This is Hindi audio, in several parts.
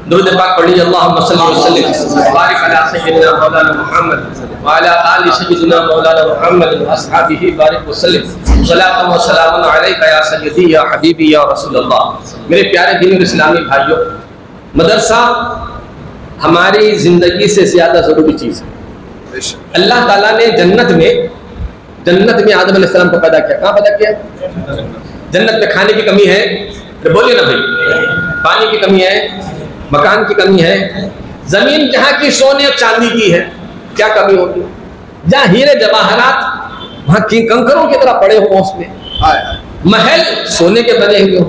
दुरूद पाक पढ़िए। अल्लाहुम्मा सल्लि व सल्लिम बारिक अला सय्यिदिना मौलाना मुहम्मद व अला आलि सय्यिदिना मौलाना मुहम्मद व अस्हाबिही बारिक व सल्लिम सलातु व सलामुन अलैका या सय्यदी या हबीबी या रसूलल्लाह। मेरे प्यारे दीनी और इस्लामी भाइयों, मदरसा हमारी ज़िंदगी से ज़्यादा ज़रूरी चीज़ है। अल्लाह ताला ने जन्नत में आदम अलैहिस्सलाम को पैदा किया। कहाँ पैदा किया? जन्नत में खाने की कमी है? बोलिए ना भाई। पानी की कमी है, मकान की कमी है, जमीन जहाँ की सोने और चांदी की है, क्या कमी होगी? जहाँ हीरे जवाहरात वहाँ की कंकरों की तरह पड़े हो, उसमें महल सोने के बने हुए हो,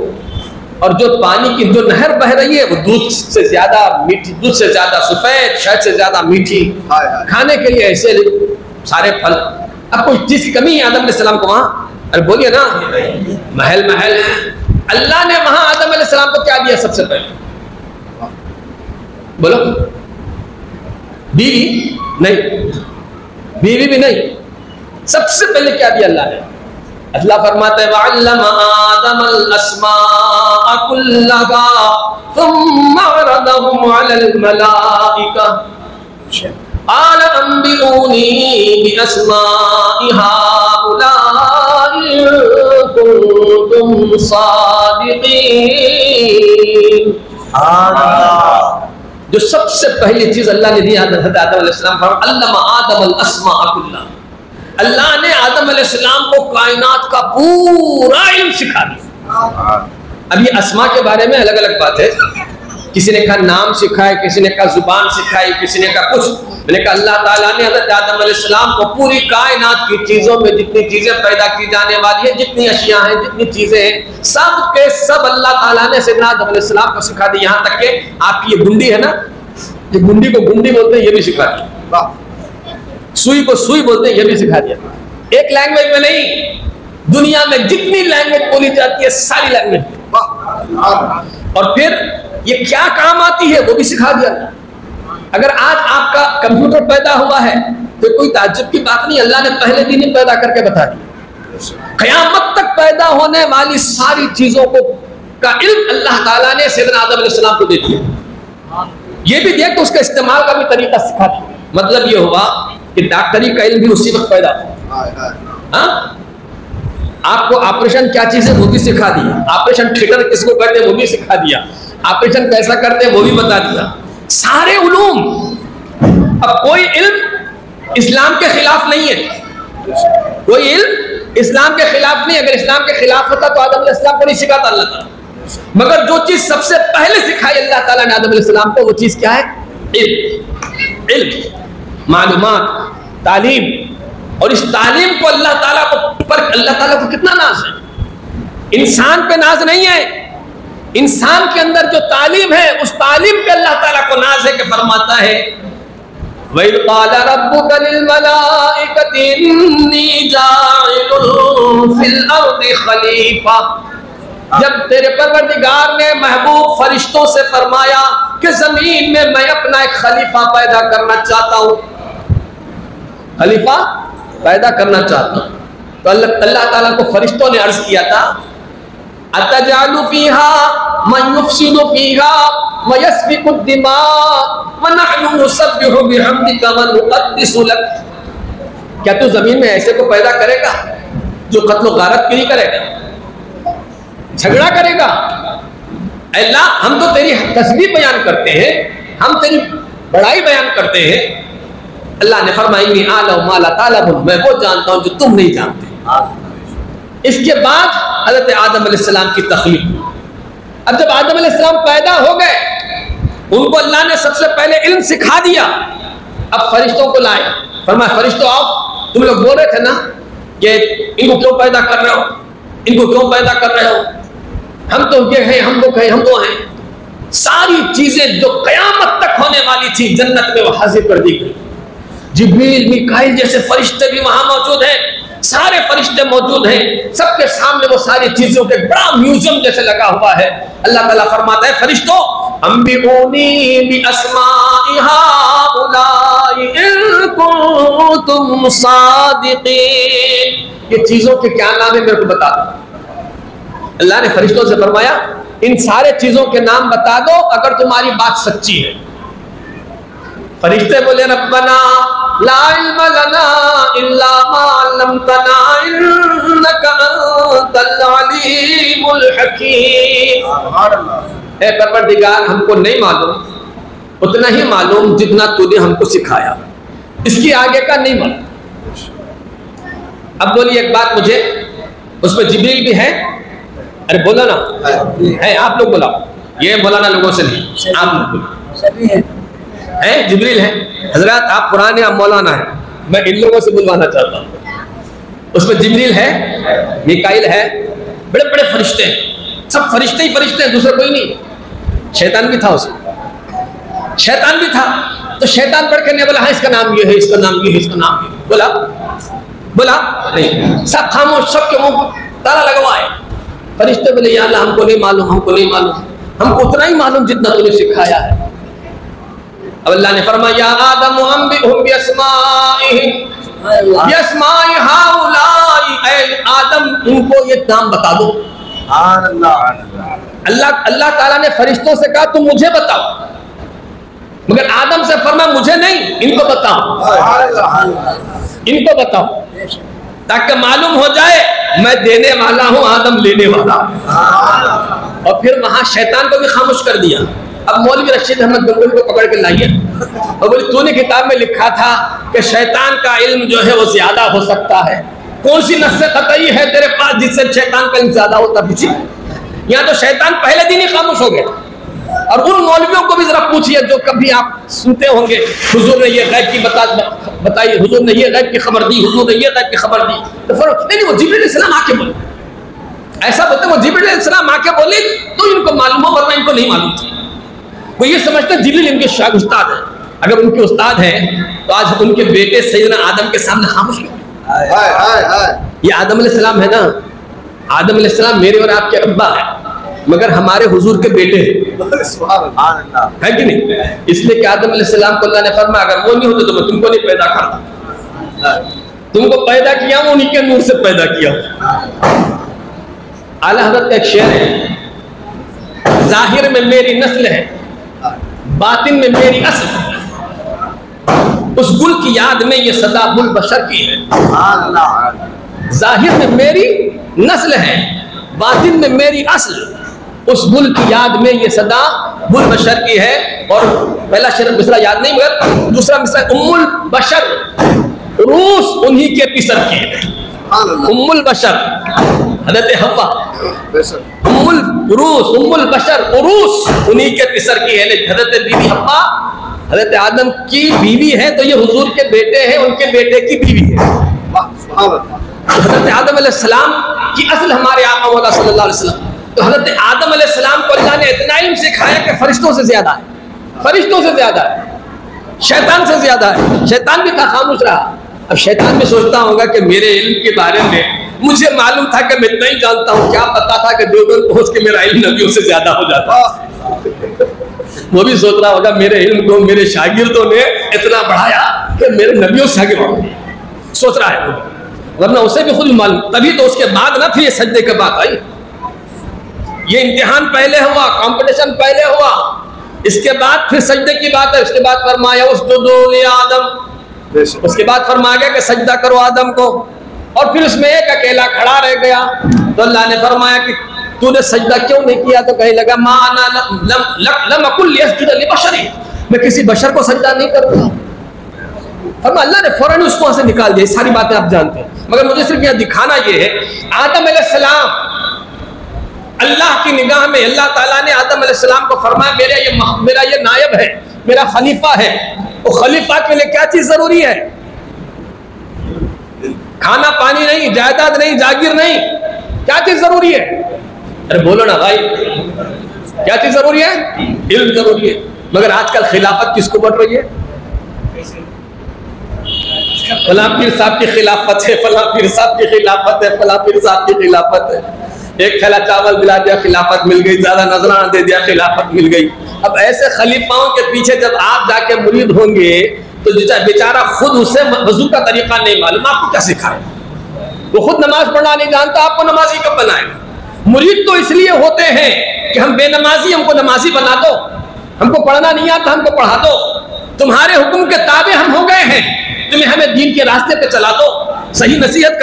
और जो पानी की जो नहर बह रही है वो दूध से ज्यादा मीठी, दूध से ज्यादा सफेद, शहद से ज्यादा मीठी, खाने के लिए ऐसे सारे फल। अब कोई चीज की कमी है आदम अलैहिस्सलाम को वहाँ? अरे बोलिए ना, महल है। अल्लाह ने वहां आदम अलैहिस्सलाम को क्या दिया? सबसे पहले बोलो। बीवी नहीं, बीवी भी नहीं, सबसे पहले क्या दिया अल्लाह ने? अल्लाह फरमाता है वअल्लमा आदमल अस्माअ कुल्लहा थुम्मा अरदहुम अलल मलाइका क़ाल अंबिऊनी बिअस्माइ हाउलाइ इन कुंतुम सादिक़ीन। जो सबसे पहली चीज अल्लाह ने दी हज़रत आदम अलैहिस्सलाम को, अल्लमा आदमल अस्माअ कुल्लहा। अल्लाह ने आदम अलैहिस्सलाम को कायनात का पूरा इल्म सिखा दिया। अब ये अस्मा के बारे में अलग अलग बात है, किसी ने कहा नाम सिखाए, किसी ने कहा जुबान सिखाई, किसी ने कहा कुछ। मैंने कहा अल्लाह ताला ने हज़रत आदम अलैहिस्सलाम को पूरी कायनात की चीजों में जितनी चीजें पैदा की जाने वाली है, जितनी अशिया हैं, जितनी चीजें हैं, सब के सब अल्लाह ताला ने सैयदना आदम अलैहिस्सलाम को सिखा दी। यहाँ तक कि आपकी ये गुंडी है ना, ये गुंडी को गुंडी बोलते हैं, ये भी सिखा दिया। सुई को सुई बोलते हैं, ये भी सिखा दिया। एक लैंग्वेज में नहीं, दुनिया में जितनी लैंग्वेज बोली जाती है सारी लैंग्वेज। और फिर ये क्या काम आती है वो भी सिखा दिया। अगर आज आपका कंप्यूटर पैदा हुआ है तो कोई ताज्जुब की बात नहीं, अल्लाह ने पहले दिन ही पैदा करके बता दिया। क़यामत तक पैदा होने वाली सारी चीजों को का इल्म अल्लाह ताला ने सैयदना आदम अलैहिस्सलाम को दे दिया। ये भी देख तो उसका इस्तेमाल का भी तरीका सिखा दिया। मतलब ये हुआ कि डॉक्टरी का इल्म भी उसी वक्त पैदा हुआ। आपको ऑपरेशन क्या चीज है वो भी सिखा दिया, ऑपरेशन थिएटर किसको करते हैं वो भी सिखा दिया, ऑपरेशन कैसा करते हैं वो भी बता दिया। सारे उलूम। अब कोई इल्म इस्लाम के खिलाफ नहीं है, कोई इल्म इस्लाम के खिलाफ नहीं। अगर इस्लाम के खिलाफ होता तो आदम अलैहिस्सलाम को नहीं सिखाता अल्लाह ताला। मगर जो चीज सबसे पहले सिखाई अल्लाह ताला ने आदम अलैहिस्सलाम को, वो चीज क्या है? इल्म, मालूमात, तालीम। और इस तालीम को अल्लाह ताला को कितना नाज है। इंसान पे नाज नहीं है, इंसान के अंदर जो तालीम है उस तालीम पे अल्लाह ताला को नाज है कि फरमाता है वइज़ क़ाला रब्बुका लिल मलाइकति इन्नी जाइलुन फिल अर्दि खलीफा। जब तेरे परवरदिगार ने महबूब फरिश्तों से फरमाया कि जमीन में मैं अपना एक खलीफा पैदा करना चाहता हूँ, खलीफा पैदा करना चाहता हूँ, तो अल्लाह ताला को फरिश्तों ने अर्ज किया था अतजालु फीहा मन युफ्सिदु फीहा व यस्फिकु दिमा व नहनु नुसब्बिहु बिहम्दिका व नुक़द्दिसु लक। क्या तू जमीन में ऐसे को पैदा करेगा जो कत्ल गारत गिरी करेगा, झगड़ा करेगा? अल्लाह हम तो तेरी तस्बीह बयान करते हैं, हम तेरी बड़ाई बयान करते हैं। अल्लाह ने फरमाया इन्नी आलम मा ला तालमून, मैं वो जानता हूं जो तुम नहीं जानते। इसके बाद हज़रत आदम अलैहिस्सलाम की तख्लीक। अब जब आदम अलैहिस्सलाम पैदा हो गए, उनको अल्लाह ने सबसे पहले इल्म सिखा दिया। अब फरिश्तों को लाए, फरमाया फरिश्तों आओ, तुम लोग बोल रहे थे ना कि इनको क्यों पैदा कर रहे हो, इनको क्यों पैदा कर रहे हो, हम तो ये हैं, हम तो कहें, हम तो हैं। सारी चीजें जो कयामत तक होने वाली थी जन्नत में वो हाजिर कर दी गई। जिब्रील, मीकाईल जैसे फरिश्ते भी वहां मौजूद हैं, सारे फरिश्ते मौजूद हैं, सबके सामने वो सारी चीजों के बड़ा म्यूजियम जैसे लगा हुआ है। अल्लाह ताला फरमाता है फरिश्तों अंबिऊनी बिअस्माइ हाउलाई इन कुंतुम सादिकीन। ये चीजों के क्या नाम है मेरे को बता दो। अल्लाह ने फरिश्तों से फरमाया इन सारे चीजों के नाम बता दो अगर तुम्हारी बात सच्ची है। फरिश्ते बोले रब्बना ला इल्म लना इल्ला मा अल्लमतना इन्नका अंतल अलीमुल हकीम। ऐ परवरदिगार, हमको नहीं मालूम, उतना ही मालूम जितना तूने हमको सिखाया, इसकी आगे का नहीं मालूम। अब बोलिए एक बात मुझे, उसमें जिब्रील भी है? अरे बोला ना है, आप लोग बोला, ये मौलाना लोगों से नहीं, आप लोग है। जिब्रील है हजरत, आप पुराने, आप मौलाना है, मैं इन लोगों से बुलवाना चाहता हूँ। उसमें जिब्रील है, मिकाइल है, बड़े बड़े फरिश्ते हैं, सब फरिश्ते ही फरिश्ते हैं, दूसरा कोई नहीं। शैतान भी था उसमें, शैतान भी था। तो शैतान पढ़ के नहीं बोला हाँ इसका नाम ये है, इसका नाम ये है, इसका नाम ये, बोला नहीं, सब खामोश, सबके मुंह ताला लगवाए। फरिश्ते बोले या अल्लाह हमको नहीं मालूम, हमको नहीं मालूम, हमको उतना ही मालूम जितना तूने सिखाया है। अब अल्लाह ने फरमाया आदम अंबिहुम बिअस्माइहिम बिअस्माइ हाउलाई, ऐ आदम इनको ये नाम बता दो। अल्लाह ताला ने फरिश्तों से कहा तुम मुझे बताओ, मगर आदम से फरमा मुझे नहीं, इनको बताओ, इनको बताओ, ताकि मालूम हो जाए मैं देने वाला हूं, आदम लेने वाला। और फिर वहां शैतान को भी खामोश कर दिया। अब मौलवी रशीद अहमद गंगोही को पकड़ के लाइए और बोले तूने किताब में लिखा था कि शैतान का इल्म जो है वो ज्यादा हो सकता है, कौन सी नस्से कतई है तेरे पास जिससे शैतान का इल्म ज्यादा होता? पीछे यहाँ तो शैतान पहले दिन ही खामोश हो गया। और उन मौलवियों को भी जरा पूछिए जो कभी आप सुनते होंगे हुजूर ने ये गैब की बताई, हुजूर ने ये गैब की खबर दी, हुजूर ने ये गैब की खबर दी, तो फर्क नहीं, वो जिब्रील अलैहिस्सलाम आके बोले, ऐसा बोलते वो जिब्रील अलैहिस्सलाम आके बोले तो इनको मालूम हो, वरना इनको नहीं मालूम थी। वो ये समझते हैं जिब्रील इनके शागिर्द उस्ताद है, अगर उनके उस्ताद हैं तो आज उनके बेटे सैयदना आदम के सामने खामोश क्यों? ये आदम अलैहिस्सलाम है ना, आदम अलैहिस्सलाम मेरे और आपके अब्बा है, मगर हमारे हुजूर के बेटे है कि नहीं? इसलिए कि आदम अलैहिस्सलाम को अल्लाह ने फरमाया अगर वो नहीं होते तो मैं तुमको नहीं पैदा करता, तुमको पैदा किया हूं उन्हीं के नूर से पैदा किया। आला हज़रत का एक शेर है, जाहिर में मेरी नस्ल है, बातिन में मेरी असल, उस गुल की याद में ये सदा बुल बशर की है। जाहिर में मेरी नस्ल है, बातिन में मेरी असल, उस गुल की याद में ये सदा बुल बशर की है। और पहला शेर मिसरा याद नहीं, मगर दूसरा मिसरा उम्मुल बशर, रूस उन्हीं के पिसर की है। उम्मुल बशर हज़रत हव्वा, उम्मुल रूस, उम्मुल बशर उरूस उन्हीं के पिसर की है। हज़रत बीवी हव्वा हज़रत आदम की बीवी है, तो ये हुजूर के बेटे हैं, उनके बेटे की बीवी है। हज़रत आदम अलैहिस्सलाम की असल हमारे आका मौला सल्लल्लाहु अलैहि वसल्लम। तो हज़रत आदम अलैहिस्सलाम को अल्लाह ने इतना इल्म सिखाया कि फरिश्तों से ज्यादा है, फरिश्तों से ज्यादा है, शैतान से ज्यादा है। शैतान भी था खामोश रहा। अब शैतान भी सोचता होगा कि मेरे इल्म के बारे में मुझे मालूम था कि मैं इतना ही जानता हूँ, क्या पता था कि देवबंद पहुंच के मेरा इल्म नबियों से ज्यादा हो जाता। वो भी सोच रहा होगा मेरे इल्म को मेरे शागिर्दों ने इतना बढ़ाया कि मेरे नबियों से आगे बढ़ गए, सोच रहा है वो, वरना उसे भी खुद मालूम। तभी तो उसके बाद ना फिर ये सजदे की बात आई, ये इम्तिहान पहले हुआ, कंपटीशन पहले हुआ, इसके बाद फिर सजदे की बात है। उसके बाद फरमाया उसजुदू ली आदम, उसके बाद फरमाया गया कि सजदा करो आदम को, और फिर उसमें एक अकेला खड़ा रह गया। तो अल्लाह ने फरमाया कि तूने सजदा क्यों नहीं किया? तो कहने लगा माना लम अकुल लियस्जुद लिबशरी, मैं किसी बशर को सजदा नहीं करूंगा। फरमाया अल्लाह ने फौरन उसको वहां से निकाल दिया। सारी बातें आप जानते हैं, मगर मुझे सिर्फ यहाँ दिखाना ये है, आदम अलैहिस्सलाम अल्लाह की निगाह में अल्लाह ताला ने आदम अलैहिस्सलाम को फरमाया मेरा ये नायब है, मेरा खलीफा है। वो खलीफा के लिए क्या चीज जरूरी है? खाना पानी नहीं, जायदाद नहीं, जागीर नहीं, क्या चीज जरूरी है? अरे बोलो ना भाई, क्या चीज जरूरी है? इल्म जरूरी है। मगर आजकल खिलाफत किसको बढ़ रही है? फला पीर साहब की खिलाफत है, फला पीर साहब की खिलाफत है, फला पीर साहब की खिलाफत है। एक थैला चावल दिला दिया, खिलाफत मिल गई, ज्यादा नजराना दे दिया, खिलाफत मिल गई। अब ऐसे खलीफाओं के पीछे जब आप जाके मुरीद होंगे तो बेचारा खुद उसे वजू का तरीका नहीं मालूम, आपको क्या सिखाए? वो खुद नमाज पढ़ना नहीं जानता, आपको नमाजी कब बनाएगा? मुरीद तो इसलिए होते हैं कि हम बेनमाजी, हमको नमाजी बना दो, हमको पढ़ना नहीं आता हमको पढ़ा दो, तुम्हारे हुक्म के ताबे हम हो गए हैं, तुम्हें हमें दीन के रास्ते पे चला दो, सही नसीहत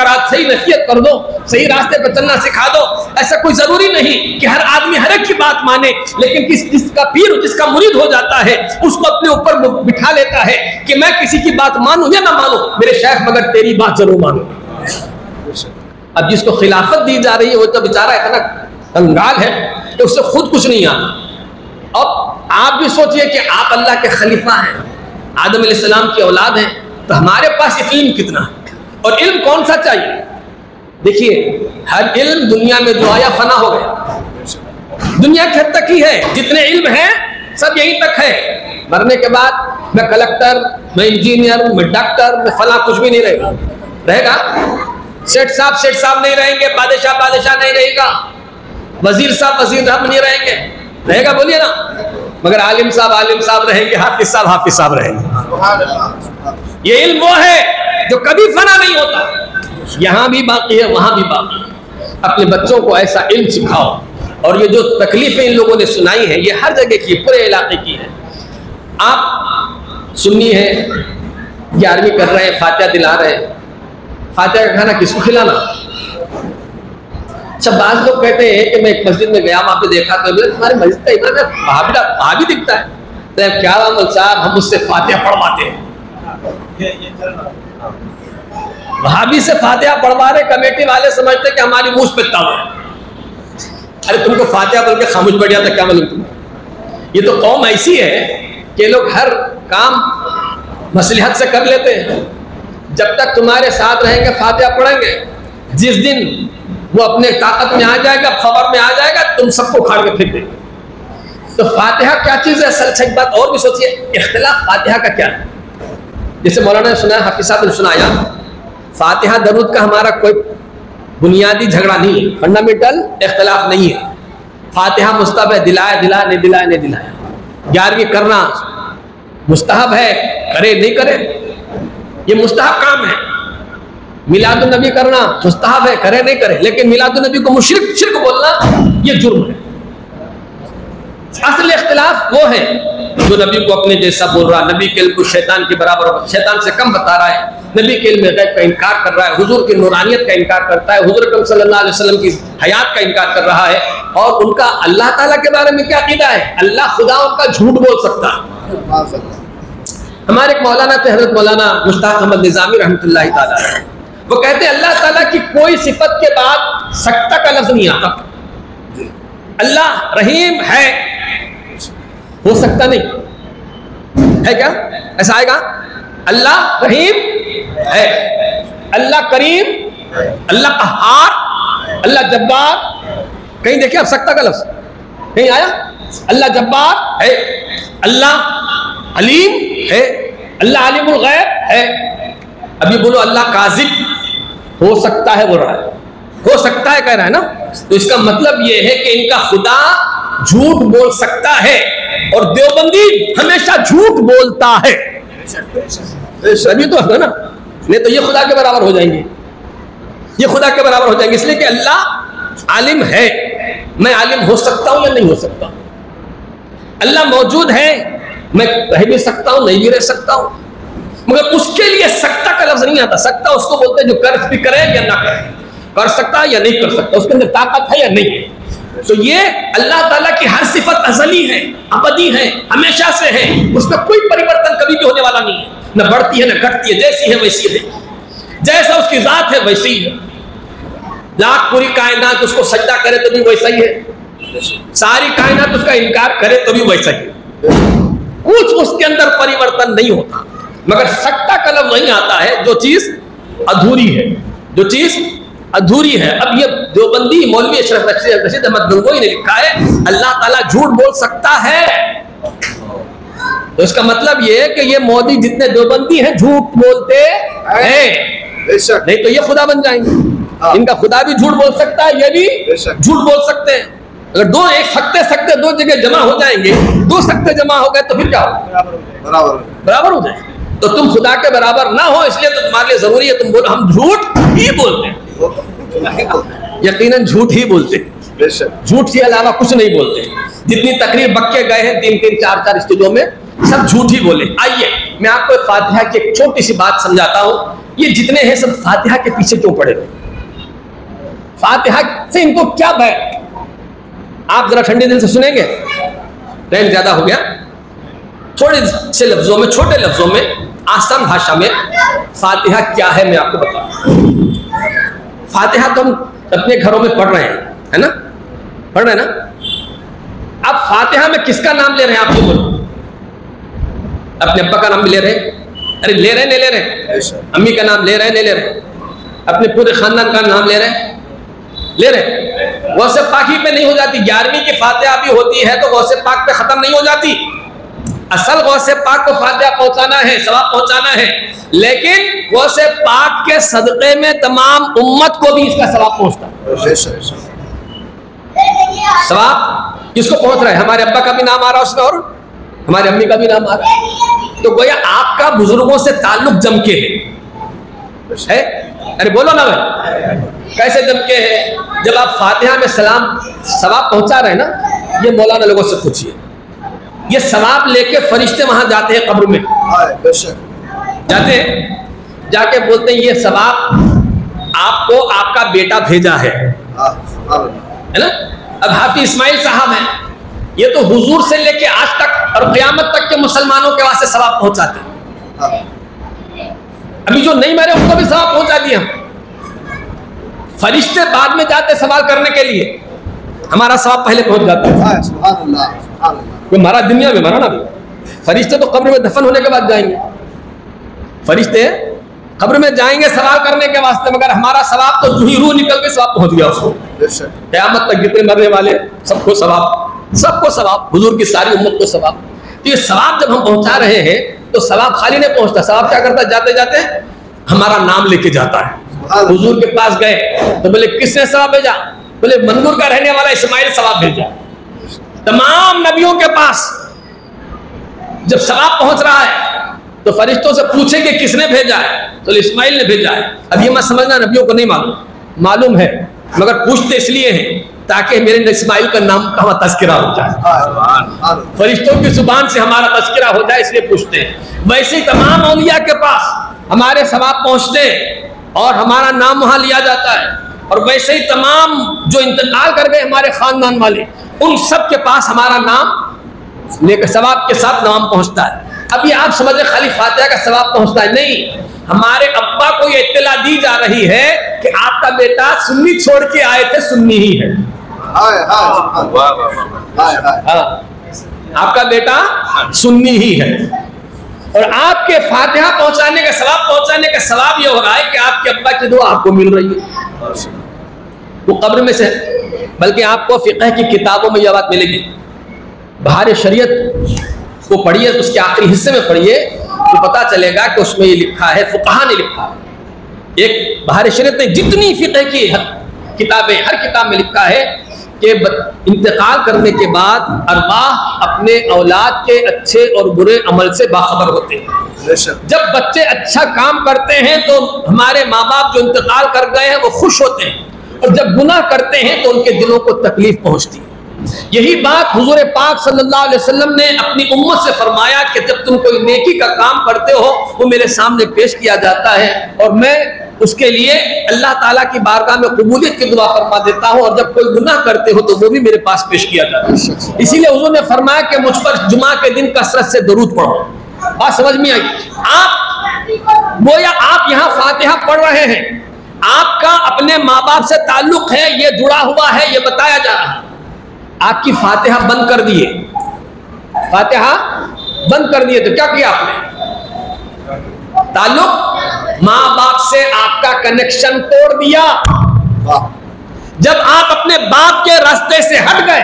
कर दो, सही रास्ते पे चलना सिखा दो। ऐसा कोई जरूरी नहीं कि हर आदमी हर एक की बात माने, लेकिन जिसका पीर, जिसका मुरीद हो जाता है, उसको अपने ऊपर बिठा लेता है कि मैं किसी की बात मानूं या ना मानूं, मेरे शेख मगर तेरी बात जरूर मानूं। अब जिसको खिलाफत दी जा रही है वो तो बेचारा इतना कंगाल है कि उससे खुद कुछ नहीं आता। अब आप भी सोचिए कि आप अल्लाह के खलीफा हैं, आदम अलैहिस्सलाम की औलाद हैं, तो हमारे पास इल्म कितना है, और इल्म कौन सा चाहिए। देखिए हर इल्म दुनिया में जो आया फना हो गया, दुनिया की हद तक ही है, जितने इल्म है सब यहीं तक है। मरने के बाद मैं कलेक्टर, मैं इंजीनियर, मैं डॉक्टर, मैं फला कुछ भी नहीं रहेगा। सेठ साहब नहीं रहेंगे, बादशाह नहीं रहेगा, वजीर साहब नहीं रहेगा, बोलिए ना। मगर आलिम साहब रहेंगे, हाफिज साहब रहेंगे। ये इल्म वो है जो कभी फना नहीं होता, यहाँ भी बाकी है वहां भी बाकी है। अपने बच्चों को ऐसा इल्म सिखाओ, और ये जो तकलीफें इन लोगों ने सुनाई है ये हर जगह की, पूरे इलाके की है। आप सुन्नी है, 11वीं कर रहे हैं, फातिहा दिला रहे हैं, फातिहा का खाना किसको खिलाना। अच्छा बाज लोग कहते हैं कि मैं एक मस्जिद में गया, वहां पे देखा तो तुम्हारे मस्जिद का इमाम है, भाभी दिखता है, तो क्या अमल साहब हम उससे फातिहा पढ़वाते हैं, भाभी से फातिहा पढ़वा रहे, कमेटी वाले समझते कि हमारी मुंह पे ताव है। अरे तुमको फातिहा बोल के खामोश बैठ जाता, क्या मालूम तुम। ये तो कौम ऐसी है कि लोग हर काम मसलहत से कर लेते हैं। जब तक तुम्हारे साथ रहेंगे फातिहा पढ़ेंगे, जिस दिन वो अपने ताकत में आ जाएगा, खबर में आ जाएगा, तुम सबको उखाड़ के फेंक देंगे। तो फातिहा क्या चीज है। असल एक बात और भी सोचिए, इख्तिलाफ फातिहा का क्या है। जैसे मौलाना ने सुनाया, हाफिज साहब ने सुनाया, फातिहा दरूद का हमारा कोई बुनियादी झगड़ा नहीं है, फंडामेंटल इख्तिलाफ नहीं है। फातिहा मुस्तहब है, दिलाया नहीं दिलाया। 11वीं करना मुस्तहब है, करे नहीं करे ये मुस्तहब काम है। मिलादुन नबी करना मुस्तहब है, करे नहीं करे, लेकिन मिलादुन नबी को मुशरिक शिर्क बोलना ये जुर्म है। असल इख्तिलाफ वो है जो नबी को अपने जैसा बोल रहा है, नबी के इल्म को शैतान के बराबर, शैतान से कम बता रहा है, नबी के इल्म गैब का इनकार कर रहा है, हुजूर की नूरानियत का इनकार करता है, हुजूर अकरम सल्लल्लाहु अलैहि वसल्लम की हयात का इनकार कर रहा है। और उनका अल्लाह ताला के बारे में क्या अकीदा है, अल्लाह खुदा उनका झूठ बोल सकता है। हमारे एक मौलाना थे, हजरत मौलाना मुश्ताक अहमद निजामी रहमतुल्लाहि ताला, वो कहते हैं अल्लाह ताला की कोई सिफत के बाद सकता का लफ्ज नहीं आता। अल्लाह रहीम है, हो सकता नहीं है, क्या ऐसा आएगा। अल्लाह रहीम है, अल्लाह करीम, अल्लाह कहार, अल्लाह जब्बार। कहीं देखिए आप सकता का लफ्ज कहीं आया। अल्लाह जब्बार है, अल्लाह अलीम है, अल्लाह अलीमुल गैब है। अभी बोलो अल्लाह काज़िब, हो सकता है बोल रहा है, हो सकता है कह रहा है ना। तो इसका मतलब ये है कि इनका खुदा झूठ बोल सकता है, और देवबंदी हमेशा झूठ बोलता है। अभी तो है ना, नहीं तो ये खुदा के बराबर हो जाएंगे, ये खुदा के बराबर हो जाएंगे। इसलिए कि अल्लाह आलिम है, मैं आलिम हो सकता हूं या नहीं हो सकता। अल्लाह मौजूद है, मैं रह भी सकता हूं, नहीं भी रह सकता हूं, मगर उसके लिए सकता का लफ्ज नहीं आता। सकता उसको बोलते हैं जो कर भी करे या ना करे, कर सकता है या नहीं कर सकता, उसके अंदर ताकत है या नहीं है। तो ये अल्लाह ताला की हर सिफत अज़ली है, अबदी है, हमेशा से है, उसमें कोई परिवर्तन कभी भी होने वाला नहीं है, न बढ़ती है न घटती है, जैसी है वैसी है, जैसा उसकी जात है वैसी ही है। लाख पूरी कायनात उसको सजदा करे तो भी वैसा ही है, सारी कायनात उसका इनकार करे तो भी वैसा ही है, कुछ उसके अंदर परिवर्तन नहीं होता। मगर सकता का लफ्ज नहीं आता है जो चीज अधूरी है, जो चीज अधूरी है। अब ये देवबंदी मौलवी अशरफ रशीद अहमद गंगोई ने लिखा है अल्लाह ताला झूठ बोल सकता है। तो इसका मतलब ये है कि ये मोदी जितने देवबंदी हैं झूठ बोलते हैं, नहीं तो ये खुदा बन जाएंगे। इनका खुदा भी झूठ बोल सकता है, ये भी झूठ बोल सकते हैं। अगर दो एक सकते दो जगह जमा हो जाएंगे, दो सकते जमा हो गए तो फिर क्या हो, बराबर हो जाएंगे। तो तुम खुदा के बराबर ना हो, इसलिए तो तुम्हारे लिए जरूरी है तुम बोलो हम झूठ ही बोलते हैं, यकीनन झूठ ही बोलते हैं। झूठ के अलावा कुछ नहीं बोलते। जितनी तकरीर बक्के गए हैं 3-3, 4-4 स्टेजों में, सब झूठ ही बोले। आइए मैं आपको फातिहा की एक छोटी सी बात समझाता हूं। ये जितने हैं सब फातिहा के पीछे क्यों पड़े हुए? फातिहा से इनको क्या भय? आप जरा ठंडे दिल से सुनेंगे। टाइम ज्यादा हो गया, थोड़े से लफ्जों में, छोटे लफ्जों में, आसान भाषा में फातिहा क्या है मैं आपको बताऊं। फातिहा तो हम अपने घरों में पढ़ रहे हैं, है ना? पढ़ रहे हैं ना? अब फातिहा में किसका नाम ले रहे हैं आप? बोलो। अपने अब्बा का नाम भी ले रहे हैं? अरे ले रहे नहीं ले रहे? अम्मी का नाम ले रहे नहीं ले रहे? अपने पूरे खानदान का नाम ले रहे? ले रहे। गौसे पाकी पे नहीं हो जाती। 11वीं की फातिहा भी होती है तो गौसे पाक पे खत्म नहीं हो जाती। असल गौसे पाक को फातिहा पहुंचाना है, सवाब पहुंचाना है, लेकिन गौसे पाक के सदक़े में तमाम उम्मत को भी इसका सवाब पहुंचता है। सवाब किसको पहुंच रहा है? हमारे अब्बा का भी नाम आ रहा है उसमें और हमारे अम्मी का भी नाम आ रहा है। तो गोया आपका बुजुर्गों से ताल्लुक जम के है। अरे बोलो ना भाई, कैसे जम के है? जब आप फातिहा में सलाम सवाब पहुंचा रहे हैं ना, ये मौलाना लोगों से पूछिए, ये सवाब लेके फरिश्ते वहां जाते हैं कब्र में, जाते हैं, जाके बोलते हैं ये सवाब आपको आपका बेटा भेजा है ना? अब हाफिज इस्माइल साहब हैं, ये तो हुजूर से लेके आज तक और क़यामत तक के मुसलमानों के वास्ते सवाब पहुंचाते हैं। अभी जो नहीं मरे उनको भी सवाब पहुंचा दिया। फरिश्ते बाद में जाते सवाल करने के लिए, हमारा सवाब पहले पहुंच जाता है। कोई मरा दुनिया में मरा ना, फरिश्ते तो कब्र में दफन होने के बाद जाएंगे। फरिश्ते कब्र में जाएंगे सवाल करने के वास्ते, मगर हमारा सवाब तो जो ही रूह निकल के सवाब पहुंच गया उसको। क़यामत तक जितने मरने वाले सबको सवाब, सबको सवाब, हुजूर की सारी उम्मत को सवाब। तो ये सवाब जब हम पहुंचा रहे हैं तो सवाब खाली नहीं पहुंचता। सवाब क्या करता है? जाते जाते हमारा नाम लेके जाता है। हुजूर के पास गए तो बोले किसने सवाब भेजा? बोले मंगूर का रहने वाला इस्माइल सवाब भेजा। तमाम नबियों के पास जब सवाब पहुंच रहा है तो फरिश्तों से पूछेंगे किसने भेजा है, तो इस्माइल ने भेजा है। अब ये मत समझना नबियों को नहीं मालूम, मालूम है, मगर पूछते इसलिए हैं ताकि मेरे इस्माइल का नाम का तस्करा हो जाए, फरिश्तों की जुबान से हमारा तस्करा हो जाए, इसलिए पूछते हैं। वैसे ही तमाम औलिया के पास हमारे सवाब पहुंचते और हमारा नाम वहां लिया जाता है, और वैसे ही तमाम जो इंतकाल कर गए हमारे खानदान वाले, उन सब के पास हमारा नाम लेकर सवाब के साथ नाम पहुंचता है। अब ये आप समझे खाली फातिहा का सवाब पहुंचता है? नहीं, हमारे अब्बा को ये इत्तला दी जा रही है कि आपका बेटा सुन्नी छोड़ के आए थे, सुन्नी ही है। आपका बेटा सुन्नी ही है, और आपके फातिहा पहुंचाने का सवाब ये हो रहा है कि आपके अब्बा की दुआ आपको मिल रही है वो कब्र में से। बल्कि आपको फिक़ह की किताबों में यह बात मिलेगी। बहार शरीयत को पढ़िए, उसके आखिरी हिस्से में पढ़िए तो पता चलेगा कि उसमें ये लिखा है, फुक़हा ने लिखा है। एक बहार शरीयत ने जितनी फिक़ह की किताबें, हर किताब में लिखा है कि इंतकाल करने के बाद अरवाह अपने औलाद के अच्छे और बुरे अमल से बाखबर होते हैं। जब बच्चे अच्छा काम करते हैं तो हमारे माँ बाप जो इंतकाल कर गए हैं वो खुश होते हैं, और जब गुनाह करते हैं तो उनके दिलों को तकलीफ पहुंचती है। यही बात हुजूर पाक सल्लल्लाहु अलैहि वसल्लम ने अपनी उम्मत से फरमाया कि जब तुम कोई नेकी का काम करते हो वो मेरे सामने पेश किया जाता है, और मैं उसके लिए अल्लाह ताला की बारगाह में कबूलियत की दुआ फरमा देता हूँ, और जब कोई गुनाह करते हो तो वो भी मेरे पास पेश किया जाता है। इसीलिए हुजूर ने फरमाया कि मुझ पर जुमा के दिन कसरत से दरूद पढ़ो। बात समझ में आई? आप गोया आप यहाँ फातिहा पढ़ रहे हैं, आपका अपने माँ बाप से ताल्लुक है, ये जुड़ा हुआ है, ये बताया जा रहा है। आपकी फातिहा बंद कर दिए, फातिहा बंद कर दिए तो क्या किया आपने? ताल्लुक माँ बाप से आपका कनेक्शन तोड़ दिया। जब आप अपने बाप के रास्ते से हट गए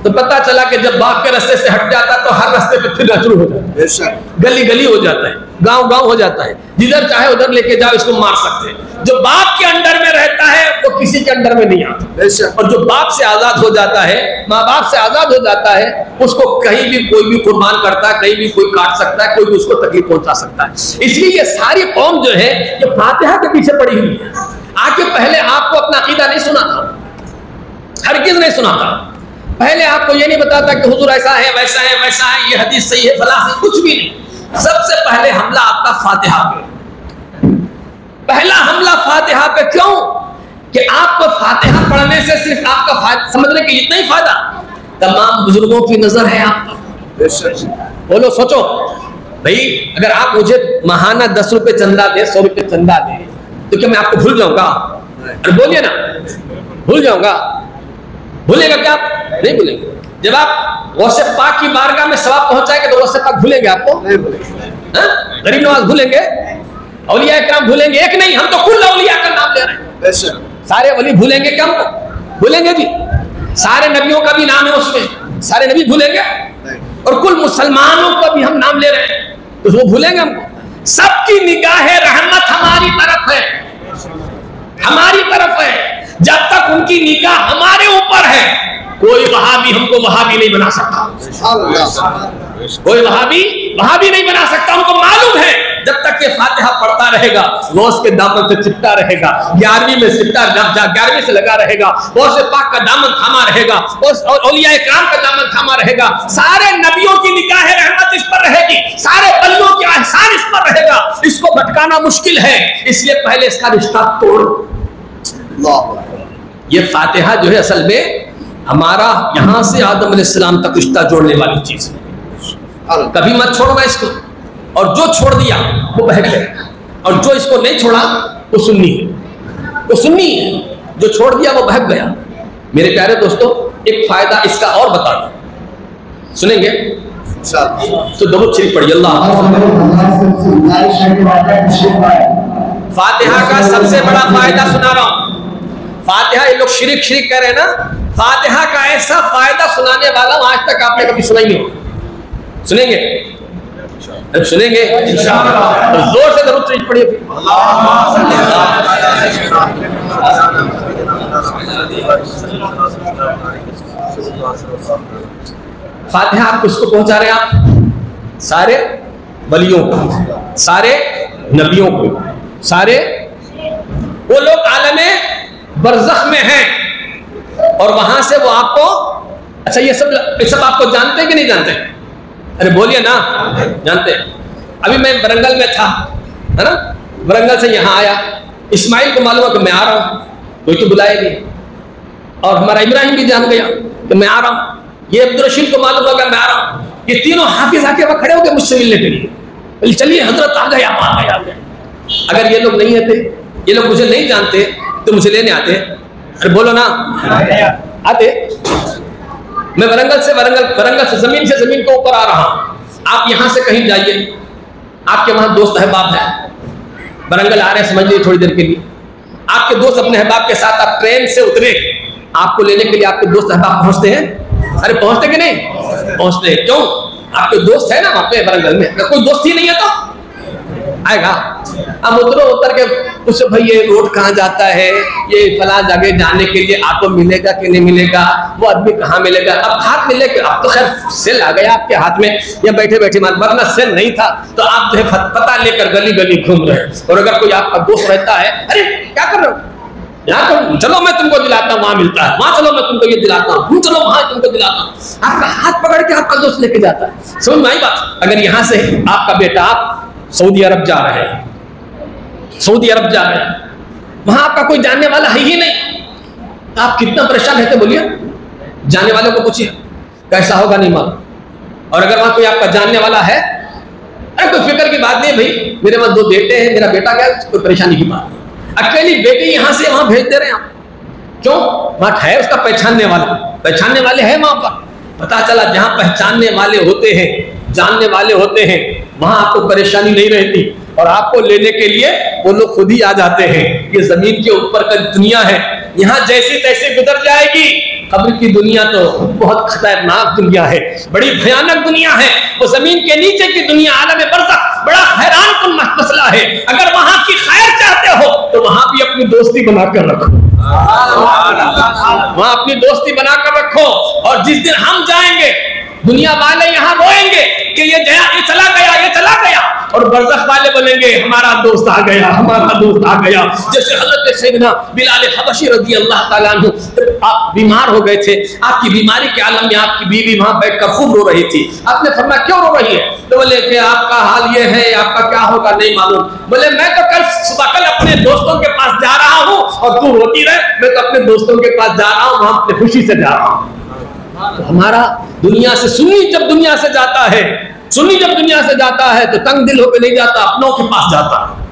तो पता चला कि जब बाप के रास्ते से हट जाता तो हर रास्ते पे फिरना शुरू हो जाता है, गली गली हो जाता है, गांव गांव हो जाता है, जिधर चाहे उधर लेके जाओ इसको मार सकते हैं। जो बाप के अंडर में रहता है वो किसी के अंडर में नहीं आता, और जो बाप से आजाद हो जाता है, माँ बाप से आजाद हो जाता है, उसको कहीं भी कोई भी कुर्बान करता है, कहीं भी कोई काट सकता है, कोई भी उसको तकलीफ पहुंचा सकता है। इसलिए ये सारी कौम जो है ये फातिहा के पीछे पड़ी हुई है। आके पहले आपको अपना अकीदा नहीं सुना था, हरगिज़ नहीं सुनाता। पहले आपको ये नहीं बताता कि हुजूर ऐसा है वैसा है वैसा है, ये हदीस सही है फला है, कुछ भी नहीं। सबसे पहले हमला आपका फातिहा पे, पहला हमला फातिहा पे। क्यों? कि आपको फातिहा पढ़ने से सिर्फ आपका समझने के इतना ही फायदा, तमाम बुजुर्गों की नजर है आप पर। बोलो, सोचो भाई, अगर आप मुझे महाना 10 रुपए चंदा दे, 100 रुपए चंदा दे, तो क्या मैं आपको भूल जाऊंगा? अरे बोलिए ना, भूल जाऊंगा? भूलेगा क्या आप? नहीं भूलेंगे। जब आप गौसे पाक की बारगाह में सवाब पहुंचाएंगे तो गौसे पाक भूलेंगे आपको? नहीं भूलेंगे। गरीब नवाज भूलेंगे? औलिया इकराम भूलेंगे? एक नहीं, हम तो कुल औलिया का नाम ले रहे हैं। सारे वली भूलेंगे क्या? हमको भूलेंगे जी। सारे नबियों का भी नाम है उसमें, सारे नबी भूलेंगे? और कुल मुसलमानों का भी हम नाम ले रहे हैं, तो वो भूलेंगे हमको? सबकी निगाहे रहमत हमारी तरफ है, हमारी तरफ है। जब तक उनकी निगाह हमारे ऊपर है, कोई वहाबी हमको वहाबी नहीं बना सकता, कोई वहाबी नहीं बना सकता। हमको मालूम है जब तक ये फातिहा पढ़ता रहेगा, गौस के दामन से चिपटा रहेगा, 11वीं में चिपटा 11वीं से लगा रहेगा, गौस पाक का दामन थामा रहेगा, और औलिया इकराम का दामन थामा रहेगा। सारे नबियों की निगाह रहमत इस पर रहेगी, सारे वलियों की एहसान इस पर रहेगा। इसको भटकाना मुश्किल है, इसलिए पहले इसका रिश्ता तोड़ो। ये फातिहा जो है असल में हमारा यहाँ से आदम अलैहिस्सलाम तक रिश्ता जोड़ने वाली चीज है। कभी मत छोड़ना इसको, और जो छोड़ दिया वो बहक गया, और जो इसको नहीं छोड़ा वो सुन्नी है, वो सुन्नी है। जो छोड़ दिया वो बहक गया। मेरे प्यारे दोस्तों, एक फायदा इसका और बता दूं, सुनेंगे तो दरूद शरीफ पढ़िए। अल्लाह फातिहा का सबसे बड़ा फायदा सुना रहा हूं। फातिहा, ये लोग शिरिक शिरिक कह रहे हैं ना, फातिहा का ऐसा फायदा सुनाने वाला आज तक आपने कभी सुना ही नहीं। सुनेंगे? सुनेंगे इंशाअल्लाह। तो जोर से दरूद शरीफ पढ़िए। फातिहा आप किसको पहुंचा रहे हैं? आप सारे वलियों को, सारे नबियों को, सारे वो लोग आलमे बरज़ख में हैं, और वहां से वो आपको, अच्छा ये सब आपको जानते हैं कि नहीं जानते? अरे बोलिए ना, जानते हैं। अभी मैं वरंगल में था, है ना, वरंगल से यहाँ आया। इस्माइल को मालूम है कि मैं आ रहा हूँ, कोई तो बुलाए नहीं, और हमारा इब्राहिम भी जान गया कि मैं आ रहा हूँ। ये अब्दुल रशीद को मालूम होगा मैं आ रहा हूँ। ये तीनों हाफिज आके वहाँ खड़े हो गए मुझसे मिलने के लिए। चलिए हजरत आ गए, आ गए। अगर ये लोग नहीं आते, ये लोग मुझे नहीं जानते, तो मुझे लेने आते? अरे बोलो ना, आते? मैं वरंगल से जमीन के ऊपर आ रहा हूं। आप यहां से कहीं जाइए, आपके वहां दोस्त अहबाब हैं, वरंगल आ रहे हैं, समझ लीजिए थोड़ी देर के लिए। आपके दोस्त अपने अहबाब के साथ, आप ट्रेन से उतरे, आपको लेने के लिए आपके दोस्त अहबाब पहुंचते हैं? अरे पहुंचते कि नहीं पहुंचते? क्यों? आपके दोस्त है ना वहां पे वरंगल में। अगर कोई दोस्त ही नहीं है तो आएगा? अब उतर के उससे भाई ये रोड कहाँ जाता है, ये फला जगह जाने के लिए ऑटो मिलेगा कि नहीं मिलेगा, वो आदमी कहाँ मिलेगा? अब हाथ मिलेगा, अब तो खैर सेल आ गया आपके हाथ में, या बैठे बैठे मान, वरना सेल नहीं था तो आप जो है पता लेकर गली गली घूम रहे हैं। और अगर कोई आपका दोस्त रहता है, अरे क्या कर रहे हो यहाँ, तुम चलो मैं तुमको दिलाता हूँ, वहां मिलता है, वहां चलो मैं तुमको ये दिलाता हूँ, तुम चलो वहां तुमको दिलाता हूँ। आपका हाथ पकड़ के आपका दोस्त लेके जाता है। समझ में आई बात? अगर यहाँ से आपका बेटा, आप सऊदी अरब जा रहे हैं, सऊदी अरब जा रहे हैं, वहां आपका कोई जानने वाला है ही नहीं, आप कितना परेशान रहते? बोलिए, जानने वालों को पूछिए कैसा होगा, नहीं मालूम। और अगर वहां कोई आपका जानने वाला है, अरे कोई फिक्र की बात नहीं भाई, मेरे वहां 2 बेटे हैं, मेरा बेटा क्या, कोई परेशानी की बात नहीं। अकेली बेटी यहां से वहां भेज दे रहे हैं आप, क्यों? वहां है उसका पहचानने वाले हैं वहां पर। पता चला जहां पहचानने वाले होते हैं, जानने वाले होते हैं, वहां आपको परेशानी नहीं रहती, और आपको लेने के लिए वो लोग खुद ही आ जाते हैं। ये जमीन के ऊपर का दुनिया है, यहाँ जैसे तैसे गुजर जाएगी। कब्र की दुनिया तो बहुत खतरनाक दुनिया है, बड़ी भयानक दुनिया है। वो जमीन के नीचे की दुनिया, आलम बरज़ख, बड़ा हैरान कुन मसला है। अगर वहां की खैर चाहते हो तो वहां भी अपनी दोस्ती बनाकर रखो, वहां अपनी दोस्ती बनाकर रखो। और जिस दिन हम जाएंगे, दुनिया वाले यहाँ रोएंगे कि ये चला गया, और बरज़ख वाले बोलेंगे हमारा दोस्त आ गया, हमारा दोस्त आ गया। जैसे हज़रत सैयदना बिलाल हबशी रज़ी अल्लाह ताला अन्हु, आप बीमार हो गए थे, आपकी बीमारी के आलम में आपकी बीवी वहां बैठकर खूब रो रही थी। आपने फरमाया क्यों रो रही है? तो बोले कि आपका हाल ये है, आपका क्या होगा नहीं मालूम। बोले मैं तो कल अपने दोस्तों के पास जा रहा हूँ और तू रोती रहे। मैं तो अपने दोस्तों के पास जा रहा हूँ, वहां अपनी खुशी से जा रहा हूँ। तो हमारा दुनिया से सुन्नी जब दुनिया से जाता है, सुन्नी जब दुनिया से जाता है तो तंग दिल होकर नहीं जाता, अपनों के पास जाता है।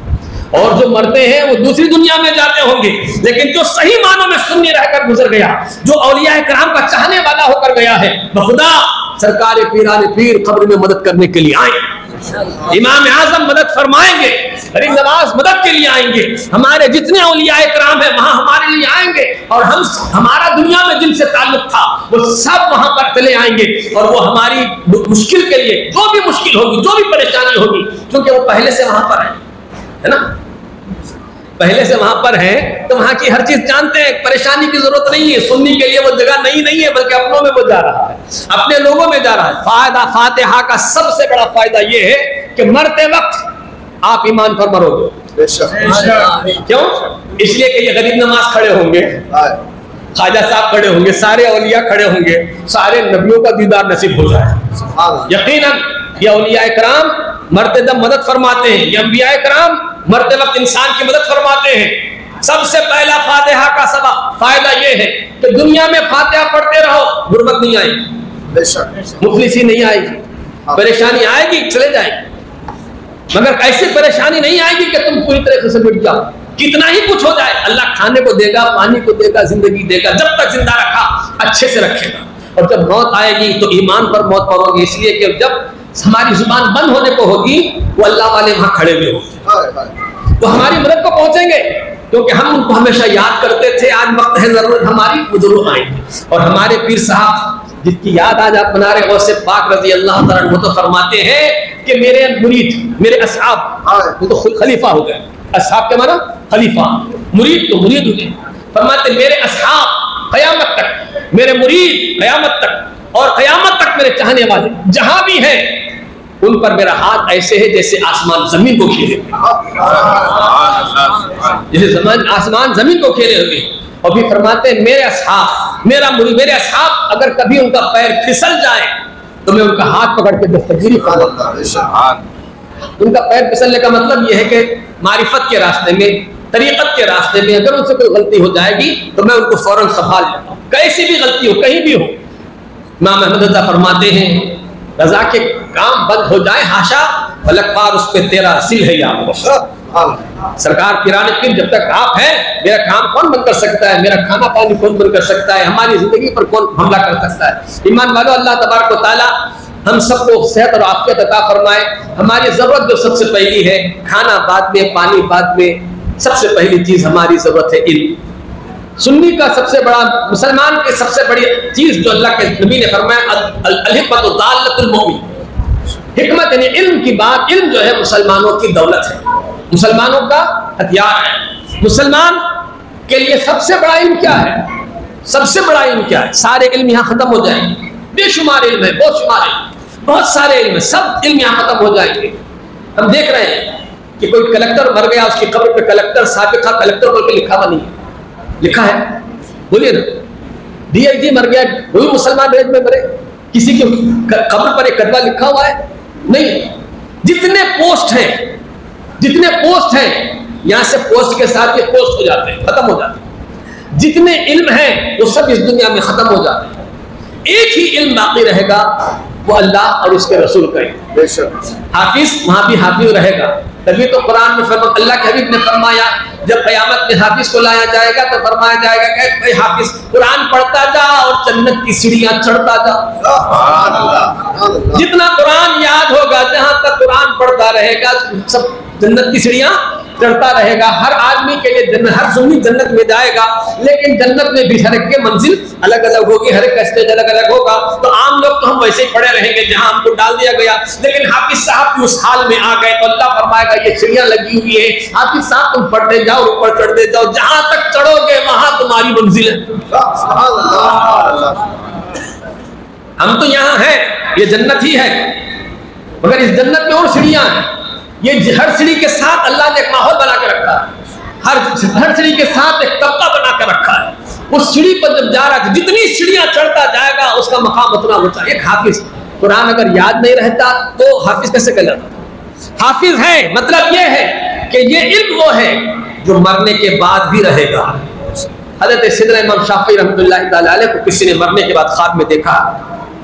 और जो मरते हैं वो दूसरी दुनिया में जाते होंगे, लेकिन जो सही मानों में सुन्नी रहकर गुजर गया, जो औलिया कराम का चाहने वाला होकर गया है, बखुदा सरकार पीराने पीर खबर में मदद करने के लिए आए। इमाम आजम मदद फरमाएंगे, गरीब नवाज मदद के लिए आएंगे, हमारे जितने औलियाए कराम है वहां हमारे लिए आएंगे, और हम हमारा दुनिया में जिनसे ताल्लुक था वो सब वहां पर चले आएंगे, और वो हमारी मुश्किल के लिए जो भी मुश्किल होगी, जो भी परेशानी होगी, क्योंकि वो पहले से वहां पर है ना, पहले से वहां पर है तो वहां की हर चीज जानते हैं। परेशानी की जरूरत नहीं है, सुन्नी के लिए वो जगह नहीं है, बल्कि अपनों में वो जा रहा है, अपने लोगों में जा रहा है। फायदा फातिहा का सबसे बड़ा फायदा ये है कि मरते वक्त आप ईमान पर मरोगे। क्यों? इसलिए कि ये गरीब नवाज खड़े होंगे, ख्वाजा साहब खड़े होंगे, सारे औलिया खड़े होंगे, सारे नबियों का दीदार नसीब हो जाए। यकीनन ये औलिया कराम मरते दम मदद फरमाते हैं, ये अंबिया कराम मरते वक्त इंसान की मदद फरमाते हैं। सबसे पहला फातिहा का सबक फायदा ये है कि दुनिया में फातिहा पढ़ते रहो, गुर्बत नहीं आएगी, मुफलिसी नहीं आएगी, परेशानी आएगी चले जाएगी, मगर ऐसी परेशानी नहीं आएगी कि तुम पूरी तरह से मिट जाओ। कितना ही कुछ हो जाए, अल्लाह खाने को देगा, पानी को देगा, जिंदगी देगा, जब तक जिंदा रखा अच्छे से रखेगा। और जब मौत आएगी तो ईमान पर मौत पाओगे, इसलिए कि जब हमारी जुबान बंद होने को होगी वो अल्लाह वाले वहां खड़े हुए होंगे, वो हमारी मदद को पहुंचेंगे, क्योंकि हम उनको हमेशा याद करते थे। आज वक्त है जरूरत हमारी, वो जरूर आएंगे। और हमारे पीर साहब जिसकी याद आज आप बना रहे, गौसे पाक रज़ी अल्लाह ताला अन्हु तो फरमाते हैं कि मेरे मुरीद, मेरे असहाब, वो तो खुद खलीफा हो गए। असहाब के माना खलीफा, मुरीद तो मुरीद हो गए। फरमाते मेरे असहाब क़यामत तक, मेरे मुरीद क़यामत तक, और क़यामत तक मेरे चाहने वाले जहां भी हैं उन पर मेरा हाथ ऐसे है जैसे आसमान जमीन को खेले, जैसे जमीन आसमान जमीन को खेले हुए। और भी फरमाते हैं मेरे असहाब, मेरा मुरीद, मेरे असहाब अगर कभी उनका पैर फिसल जाए तो मैं उनका हाथ पकड़ के दस्तगीरी फरमाता। उनका पैर फिसलने का मतलब यह है कि मारिफत के रास्ते में, तरीक़त के रास्ते में अगर उनसे कोई गलती हो जाएगी तो मैं उनको फौरन संभाल लेता हूँ, कैसी भी गलती हो, कहीं भी हो। इमाम अहमद रज़ा फरमाते हैं रज़ा के काम बंद हो जाए हाशा, फलकवार उस पे तेरा सिल है या सरकार पिराने पीर जब तक आप हैं मेरा काम कौन बंद कर सकता है, मेरा खाना पानी कौन बंद कर सकता है, हमारी जिंदगी पर कौन हमला कर सकता है। ईमान वालो, अल्लाह तबारक व तआला हम सबको सेहत और आफियत अता फरमाए। हमारी जरूरत जो सबसे पहली है, खाना बाद में, पानी बाद में, सबसे पहली चीज हमारी जरूरत है इल्म। सुन्नी का सबसे बड़ा, मुसलमान की सबसे बड़ी चीज जो अल्लाह के नबी ने फरमाया, अल-हिकमतु दाल्लतुल मुमिन, हिकमत यानी इल्म की बात। इल्म जो है मुसलमानों की दौलत है, मुसलमानों का हथियार है। मुसलमान के लिए सबसे बड़ा इल्म क्या है? सबसे बड़ा इल्म क्या है? सारे इल्म यहाँ खत्म हो जाएंगे, बेशुमार इल्म है, बहुत शुमार इल्म, बहुत सारे इल्म, सब इल्म यहाँ खत्म हो जाएंगे। हम देख रहे हैं कि कोई कलेक्टर मर गया, उसकी कब्र पे कलेक्टर साबिका कलेक्टर बोल के लिखा हुआ नहीं है, लिखा है, बोलिए ना। डीआईजी मर गया, वही मुसलमान रेज में मरे, किसी की कब्र पर एक कदवा लिखा हुआ है नहीं। जितने पोस्ट हैं, जितने पोस्ट हैं, यहां से पोस्ट के साथ ये पोस्ट हो जाते हैं, खत्म हो जाते हैं। जितने इल्म हैं वो सब इस दुनिया में खत्म हो जाते हैं। एक ही इल्म बाकी रहेगा, वो अल्लाह और उसके रसूल का इल्म। हाफिज वहां भी हाफिज रहेगा, तभी तो कुरान में अल्लाह के हबीब ने फरमाया जब क़यामत में हाफिज को लाया जाएगा तो फरमाया जाएगा कि हाफिज कुरान पढ़ता जा और जन्नत की सीढ़ियां चढ़ता जा। जितना कुरान याद होगा, जहां तक कुरान पढ़ता रहेगा, सब जन्नत की सीढ़ियां चढ़ता रहेगा। हर आदमी के लिए जन्नत, हर सुन्नी जन्नत में जाएगा, लेकिन जन्नत में भी हर एक के मंजिल अलग अलग होगी, हर एक स्टेज अलग अलग होगा। तो आम लोग तो हम वैसे ही पड़े रहेंगे जहां हमको डाल दिया गया, लेकिन हाफिज साहब भी उस हाल में आ गए तो अल्लाह फरमाएगा ये सीढ़ियां लगी हुई है, हाफिज साहब तुम पढ़ते जाओ, ऊपर चढ़ते जाओ, जहां तक चढ़ोगे वहां तुम्हारी मंजिल है। हम तो यहाँ हैं, ये जन्नत ही है, मगर इस जन्नत में और सीढ़ियां हैं। ये हर सीढ़ी के साथ अल्लाह ने एक माहौल बना के रखा है, हर सीढ़ी के साथ एक तबका बना के रखा है। उस सीढ़ी पर जब जा रहा है, जितनी सीढ़ियां चढ़ता जाएगा उसका मकाम उतना ऊंचा। एक हाफिज कुरान अगर याद नहीं रहता तो हाफिज कैसे कहलाता? हाफिज है मतलब ये है कि ये इल्म वो है जो मरने के बाद भी रहेगा। हज़रत सिद्दीक़ इमाम शाफ़ी रहमतुल्लाहि तआला अलैह को किसी ने मरने के बाद ख्वाब में देखा,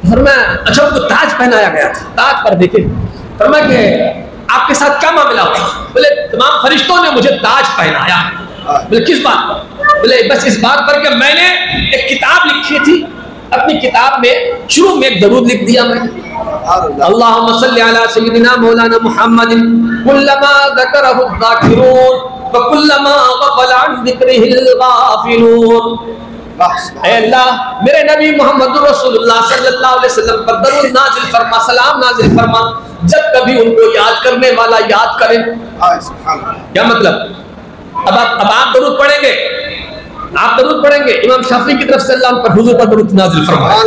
फरमाया अच्छा उनको ताज पहनाया गया था, ताज पर देखे, फरमाया कि आपके साथ क्या मामला हुआ? बोले तमाम फरिश्तों ने मुझे ताज पहनाया। बोले किस बात पर? बोले बस इस बात पर कि मैंने एक किताब लिखी थी, अपनी किताब में शुरू में एक दरूद लिख दिया मैंने, अल्लाहुम्मा सल्ली अला सय्यिदिना मौलाना मुहम्मदिन कुल्लमा ज़करहु ज़ाकिरून व कुल्लमा गफ़ला अन ज़िक्रिहिल गाफ़िलून। ऐ अल्लाह मेरे नबी मोहम्मद रसूलुल्लाह सल्लल्लाहु अलैहि वसल्लम पर दरूद नाजिल फरमा, सलाम नाजिल फरमा, जब कभी उनको याद करने वाला याद करे। क्या मतलब? अब आप दरूद पढ़ेंगे, आप दरूद पढ़ेंगे, इमाम शाफी की तरफ से अल्लाह पर हुजूर पर दरूद नाजिल फरमाए।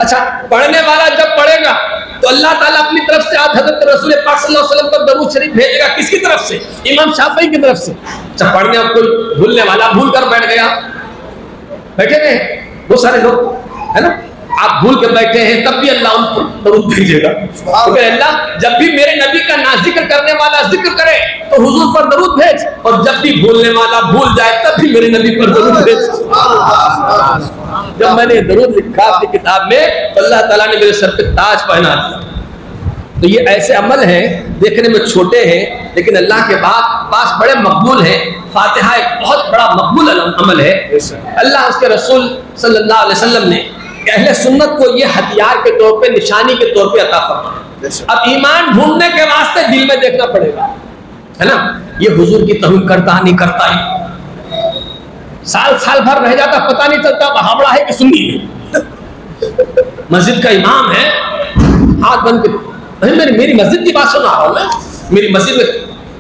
अच्छा पढ़ने वाला जब पढ़ेगा तो अल्लाह ताला अपनी तरफ से आज हज़रत रसूल पाक सल्लल्लाहु अलैहि वसल्लम पर दरूद शरीफ भेजेगा। किसकी तरफ से? इमाम शाफी की तरफ से। अच्छा पढ़ने अब कोई भूलने वाला भूल कर बैठ गया, बैठे हुए वो सारे लोग है ना, आप भूल के बैठे हैं तब भी अल्लाह उनको दरूद भेजेगा। तो अल्लाह जब भी मेरे नबी का ना जिक्र करने वाला जिक्र करे तो हुजूर पर दरूद भेज, और जब भी भूलने वाला भूल जाए तब भी मेरे नबी पर दरूद भेज। जब मैंने दरूद लिखा अपनी किताब में तो अल्लाह ताला ने मेरे सर पे ताज पहना दिया। तो ये ऐसे अमल हैं, देखने में छोटे हैं लेकिन अल्लाह के पास बड़े मकबूल हैं। फातिहा एक बहुत बड़ा मकबूल अमल है। अल्लाह उसके रसूल सल्लल्लाहु अलैहि वसल्लम ने अहले सुन्नत को ये हथियार के तौर पे, निशानी के तौर पे अता फरमाया। अब ईमान ढूंढने के वास्ते दिल में देखना पड़ेगा, है ना। ये हुजूर की तौहीद करता नहीं करता ही, साल भर रह जाता पता नहीं चलता हावड़ा है कि सुन्नी है। मस्जिद का इमाम है, हाथ बंद के मेरी मस्जिद की बात सुना रहा हूं मैं। मेरी मस्जिद में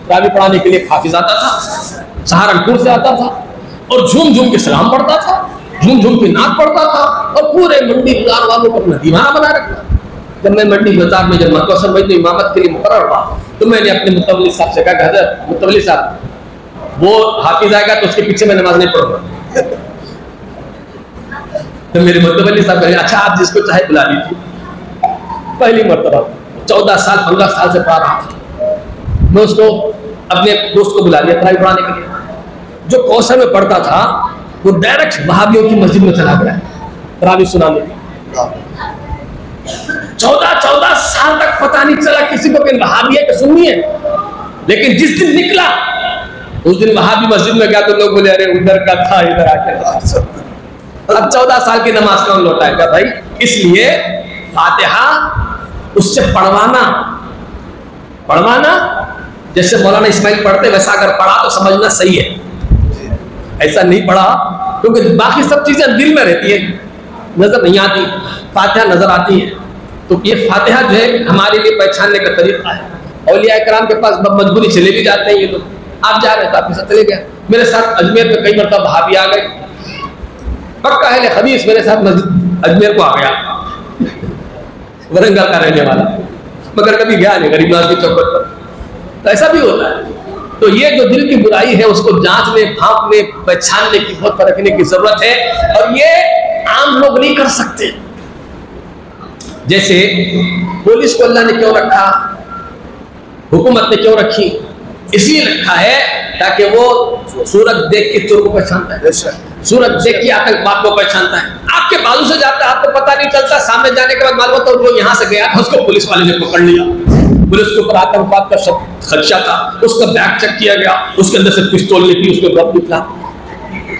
तरावी पढ़ाने के लिए हाफिज आता था, सहारनपुर से आता था और झूम झूम के सलाम पढ़ता था, झूम झूम के नात पढ़ता था और पूरे मंडी बाजार वालों को अपना दीवाना बना रखा। जब मैं मंडी बाजार में जब मरकज़ में इमामत के लिए मुकर्रर हुआ तो मैंने अपने मुतवल्ली साहब से कहा, हज़रत मुतवल्ली साहब वो हाफिज आएगा तो उसके पीछे मैं नमाज नहीं पढ़ूंगा। तो मेरे मुतवल्ली साहब कहे अच्छा आप जिसको चाहे बुला लीजिए। पहली मरतबा 14 साल 15 साल से पढ़ा रहा था, मैं उसको अपने दोस्त को बुला लिया तरावी पढ़ाने के लिए। जो कौसर में पढ़ता था वो डायरेक्ट वहाबियों की मस्जिद में चला गया तरावी सुनाने के। 14 साल तक पता नहीं चला किसी को कि वहाबी है कि सुन्नी है, लेकिन जिस दिन निकला उस दिन वहाबी मस्जिद में गया तो लोग बोले अरे उधर का था इधर आके। अब 14 साल की नमाज कौन लौटाएगा भाई? इसलिए फातिहा उससे पढ़वाना जैसे मौलाना इस्माइल पढ़ते वैसा अगर पढ़ा तो समझना सही है, ऐसा नहीं पढ़ा क्योंकि बाकी सब चीजें दिल में रहती है, नजर नहीं आती, फातिहा नजर आती है। तो ये फातिहा जो है हमारे लिए पहचानने का तरीका है। औलिया इकराम के पास मजबूरी चले भी जाते हैं ये लोग, आप जा रहे हैं तो आपके साथ चले गए। मेरे साथ अजमेर में कई मरतबा वहाबी आ गए, पक्का है हदीस मेरे साथ अजमेर को आ गया, वरंगल का रहने वाला, मगर कभी गया नहीं गरीब नवाज की चौखट पर। तो ऐसा भी होता है। तो ये जो दिल की बुराई है उसको जांचने, भांपने, पहचानने की, बहुत परखने की जरूरत है, और ये आम लोग नहीं कर सकते। जैसे पुलिस को अल्लाह ने क्यों रखा, हुकूमत ने क्यों रखी? इसलिए रखा है ताकि वो सूरत देख के चोर को पहचानता है, सूरत देख के आतंकवाद को पहचानता है। आपके बाजू से जाता है आपको पता नहीं चलता, सामने जाने के बाद मालूम होता है वो यहाँ से गया था, उसको पुलिस वाले ने पकड़ लिया, पुलिस के ऊपर आतंकवाद का खदशा था, उसका बैग चेक किया गया, उसके अंदर से पिस्तौल निकली, उसमें बम निकला,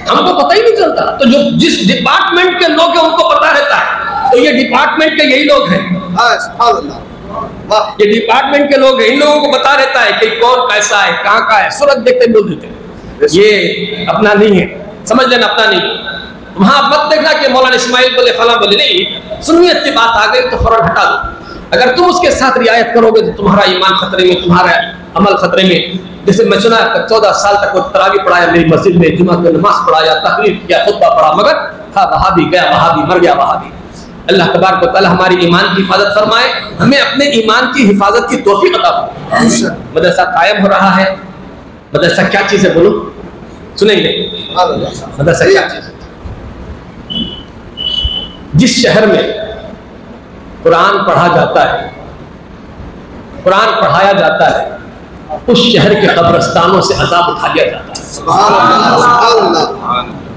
हमको पता ही नहीं चलता। तो जो जिस डिपार्टमेंट के लोग हैं उनको पता रहता है, तो ये डिपार्टमेंट के यही लोग हैं, ये डिपार्टमेंट के लोग हैं, इन लोगों को पता रहता है कि कौन कैसा है, कहाँ का है, सूरत देखते बोल देते हैं ये अपना नहीं है, समझ लेना अपना नहीं। वहां मत देखना कि मौलाना इस्माइल बोले फला बोले, नहीं, सुन्नियत की बात आ गई तो फौरन हटा दो। अगर तुम उसके साथ रियायत करोगे तो तुम्हारा ईमान खतरे में, तुम्हारा अमल खतरे में। जैसे मैं सुना 14 साल तक वो तरावी पढ़ाया मेरी मस्जिद में, जुमा में नमाज पढ़ाया, तकरीर किया, खुतबा पढ़ा, मगर था वहाबी, गया वहाबी, मर गया वहाबी। अल्लाह तबारक व तआला हमारी ईमान की हिफाजत फरमाए, हमें अपने ईमान की हिफाजत की तौफीक अता फरमाए। मदरसा कायम हो रहा है। मदरसा क्या चीज है बोलो, सुनेंगे मदरसा क्या चीज है? जिस शहर में कुरान पढ़ा जाता है, कुरान पढ़ाया जाता है, उस शहर के कब्रिस्तानों से अजाब उठा लिया जाता है।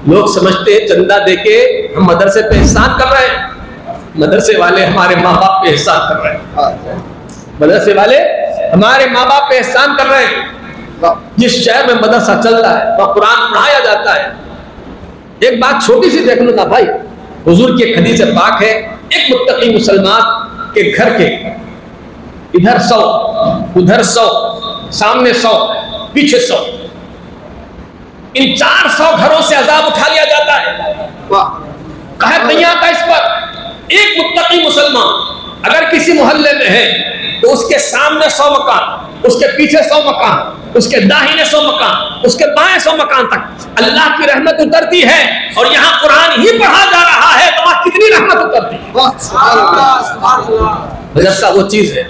लोग समझते हैं चंदा देके हम मदरसे पे एहसान कर रहे हैं। मदरसे वाले हमारे माँ बाप पे एहसान कर रहे हैं। मदरसे वाले हमारे माँ बाप पे एहसान कर रहे हैं। जिस शहर में मदरसा चलता है वह कुरान पढ़ाया जाता है। एक बात छोटी सी देख लो ना भाई, हुजूर की एक हदीस पाक है, एक मुत्तकी मुसलमान के घर के इधर 100, उधर 100, सामने 100, पीछे 100, इन 400 घरों से अजाब उठा लिया जाता है। कहा तैयार था इस पर। एक मुत्तकी मुसलमान अगर किसी मोहल्ले में है तो उसके सामने 100 मकान, उसके पीछे 100 मकान, उसके दाहिने 100 मकान, उसके बाएं 100 मकान तक अल्लाह की रहमत उतरती है। और यहाँ कुरान ही पढ़ा जा रहा है तो वहां कितनी रहमत उतरती है। मदरसा वो चीज है।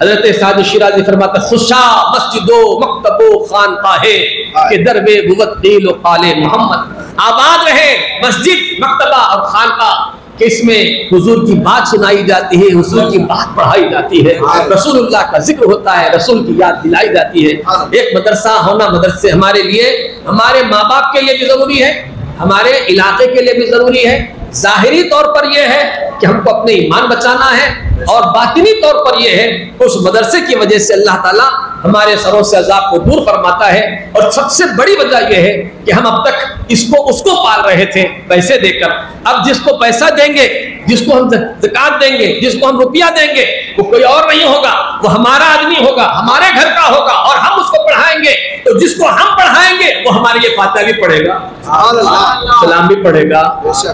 हजरत साद शिराजी फरमाता खुशा मस्जिदो मक्तबो खानकाहे के दरबे बुवत कील काले मोहम्मद। आबाद रहे मस्जिद, मक्तबा और खानका कि इसमें हुजूर की बात सुनाई जाती है, हुजूर की बात पढ़ाई जाती है, रसूलुल्लाह का जिक्र होता है, रसूल की याद दिलाई जाती है। एक मदरसा होना मदरसे हमारे लिए, हमारे माँ बाप के लिए भी जरूरी है, हमारे इलाके के लिए भी जरूरी है। जाहिरी तौर पर यह है कि हमको अपने ईमान बचाना है, और बातिनी तौर पर यह है उस मदरसे की वजह से अल्लाह ताला हमारे सरों से अजाब को दूर फरमाता है। और सबसे बड़ी वजह यह है कि हम अब तक इसको उसको पाल रहे थे पैसे देकर, अब जिसको पैसा देंगे, जिसको हम ज़कात देंगे, जिसको हम रुपया देंगे, वो कोई और नहीं होगा, वो हमारा आदमी होगा, हमारे घर का होगा, और हम उसको पढ़ाएंगे। तो जिसको हम पढ़ाएंगे वो हमारे लिए फातिहा भी पढ़ेगा, सलाम भी पढ़ेगा,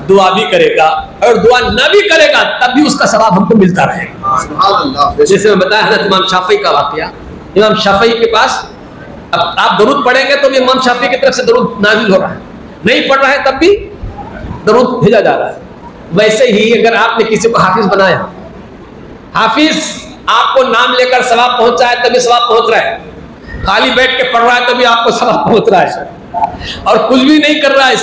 दुआ भी करेगा, और दुआ न भी करेगा तब भी उसका सवाब हमको मिलता रहेगा। जैसे मैं बताया हज़रत इमाम शाफी का वाकया, इमाम शाफी के पास अब आप दरूद पढ़ेंगे तो भी इमाम शाफी की तरफ से दरूद नाजिल हो रहा है, नहीं पढ़ रहा है तब भी दरूद भेजा जा रहा है। वैसे ही अगर आपने किसी को हाफिज बनाया, हाफिज आपको नाम लेकर सवाब पहुंचा है तभी सवाब पहुंच रहा है, खाली बैठ के पढ़ रहा है तभी आपको सवाब पहुंच रहा है, और कुछ भी नहीं कर रहा है,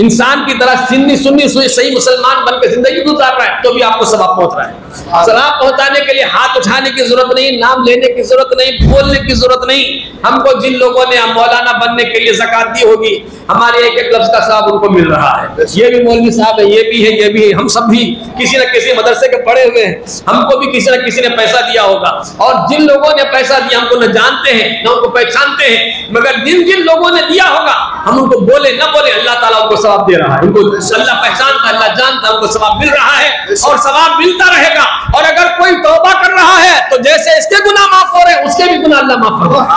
इंसान की तरह सिन्नी सुन्नी सही मुसलमान बनकर जिंदगी गुजार रहा है तो भी आपको सवाब पहुंच रहा है। सवाब पहुंचाने के लिए हाथ उठाने की जरूरत नहीं, नाम लेने की जरूरत नहीं, बोलने की जरूरत नहीं। हमको जिन लोगों ने मौलाना बनने के लिए ज़कात दी होगी, हमारे एक एक लफ्ज का सवाब उनको मिल रहा है। ये भी मौलवी साहब है, ये भी है, ये भी है, हम सब भी किसी न किसी मदरसे के पढ़े हुए हैं, हमको भी किसी न किसी ने पैसा दिया होगा। और जिन लोगों ने पैसा दिया हमको न जानते हैं न उनको पहचानते हैं, मगर जिन जिन लोगों ने दिया होगा हम उनको बोले न बोले अल्लाह ताला उनको सवाब दे रहा है। उनको अल्लाह पहचानता, अल्लाह जानता, उनको सवाब मिल रहा है और सवाब मिलता रहेगा। और अगर कोई तौबा कर रहा है तो जैसे इसके गुनाह माफ हो रहे हैं उसके भी गुनाह अल्लाह माफ कर रहा है।